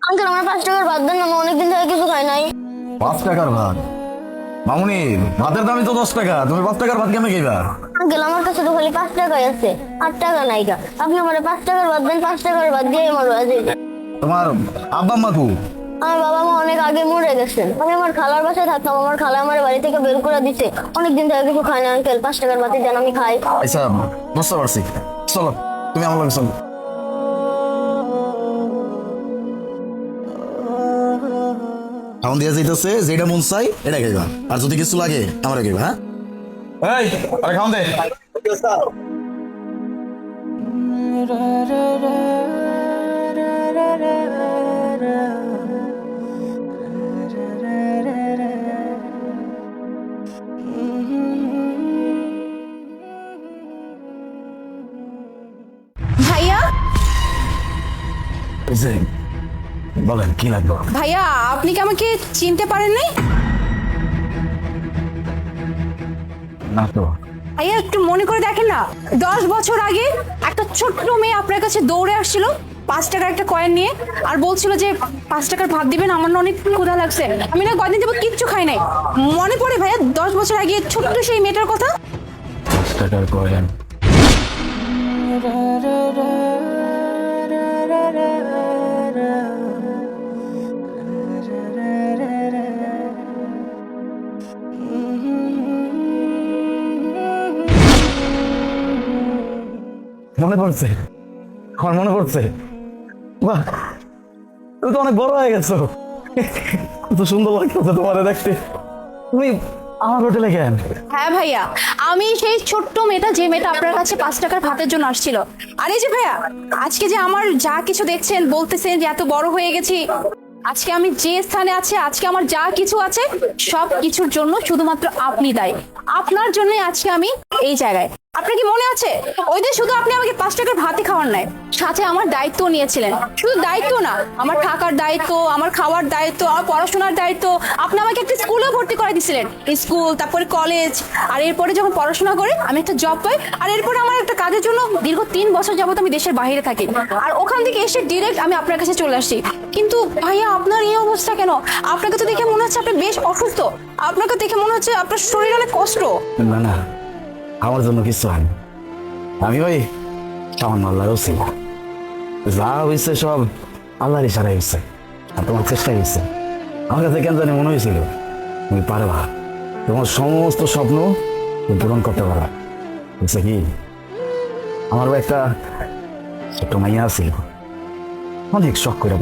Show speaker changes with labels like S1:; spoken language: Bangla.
S1: আঙ্কেল আমার 5 টাকার ভাত দেন না, আমি অনেকদিন ধরে কিছু খাই নাই।
S2: 5 টাকার ভাত? মামুনি, ভাতের দামই তো 10 টাকা, তুমি 5 টাকার ভাত কেমনে খাইবা?
S1: আঙ্কেল আমার কাছে তো খালি 5 টাকাই আছে, 8 টাকা নাই গা। আপনি আমার 5 টাকার ভাত দেন, 5 টাকার ভাত দিয়ে আমার বাজে।
S2: তোমার আব্বা আম্মা কু?
S1: আমার বাবা মা অনেক আগে মরে গেছেন। আমি আমার খালার বাসায় থাকতাম, আমার খালা আমার বাড়ি থেকে বের করে দিতে। অনেকদিন ধরে কিছু খাই না আঙ্কেল, 5 টাকার ভাতের দেন আমি খাই।
S2: আচ্ছা, বুঝতে পারছি। চলো, তুমি আমার লগে চলো। খাওন দিয়া যাইতেছে, যেটা মন চাই এটা খাইবা, আর যদি কিছু লাগে আমার খাইবা। হ্যাঁ, এই আরে খাওন দে।
S3: ভাইয়া,
S2: বলেন কি লাগবে?
S3: ভাইয়া আপনি কি আমাকে চিনতে পারেন নাই?
S2: না তো।
S3: ভাইয়া একটু মনে করে দেখেন না, 10 বছর আগে একটা ছোট্ট মেয়ে আপনার কাছে দৌড়ে আসছিল 5 টাকার একটা কয়েন নিয়ে, আর বলছিল যে 5 টাকার ভাত দিবেন, আমার না অনেক ক্ষুধা লাগছে, আমি না কয়দিন যাবত কিচ্ছু খাই নাই। মনে পড়ে ভাইয়া 10 বছর আগে ছোট্ট সেই মেয়েটার কথা?
S2: 5 টাকার কয়েন? মনে পড়ছে, আমার মনে পড়ছে। বাহ, তুমি তো অনেক বড় হয়ে গেছো, কত সুন্দর লাগতেছে তোমারে দেখতে। তুমি আমার হোটেলে কেন?
S3: হ্যাঁ ভাইয়া, আমি সেই ছোট্ট মেয়েটা, যে মেয়েটা আপনার কাছে 5 টাকার ভাতের জন্য আসছিল। আর এই যে ভাইয়া, আজকে যে আমার যা কিছু দেখছেন, বলতেছেন যে এত বড় হয়ে গেছি, আজকে আমি যে স্থানে আছি, আজকে আমার যা কিছু আছে, সব কিছুর জন্য শুধুমাত্র আপনি দায়ী। আপনার জন্যই আজকে আমি এই জায়গায়। আপনার কি মনে আছে ওই দিন শুধু আপনি আমাকে 5 টাকার ভাতই খাওয়ার নাই, সাথে আমার দায়িত্ব নিয়েছিলেন। শুধু দায়িত্ব না, আমার থাকার দায়িত্ব, আমার খাওয়ার দায়িত্ব, আমার পড়াশোনার দায়িত্ব। আপনি আমাকে একটা স্কুলে ভর্তি করে দিয়েছিলেন, স্কুল, তারপরে কলেজ, আর এরপরে যখন পড়াশোনা করে আমি একটা জব পাই, আর এরপরে আমার একটা কাজের জন্য দীর্ঘ 3 বছর যাবত আমি দেশের বাইরে থাকি, আর ওখান থেকে এসে ডিরেক্ট আমি আপনার কাছে চলে আসছি। কিন্তু ভাইয়া আপনার এই অবস্থা কেন? আপনাকে তো দেখে মনে হচ্ছে আপনি বেশ অসুস্থ, আপনাকে দেখে মনে হচ্ছে আপনার শরীর অনেক কষ্ট।
S2: না না, আমার জন্য কিছু হয়নি। আমি ওই সামান্য আল্লাহর ওসিলা, যা হয়েছে সব আল্লাহর ইশারায় হয়েছে, আর তোমার চেষ্টাই হয়েছে। আমার কাছে কেন জানি মনে হয়েছিল তুমি পারবা, তোমার সমস্ত স্বপ্ন তুমি পূরণ করতে পারবা। বুঝছে কি, আমারও একটা ছোট্ট মাইয়া আছে, অনেক শখ করে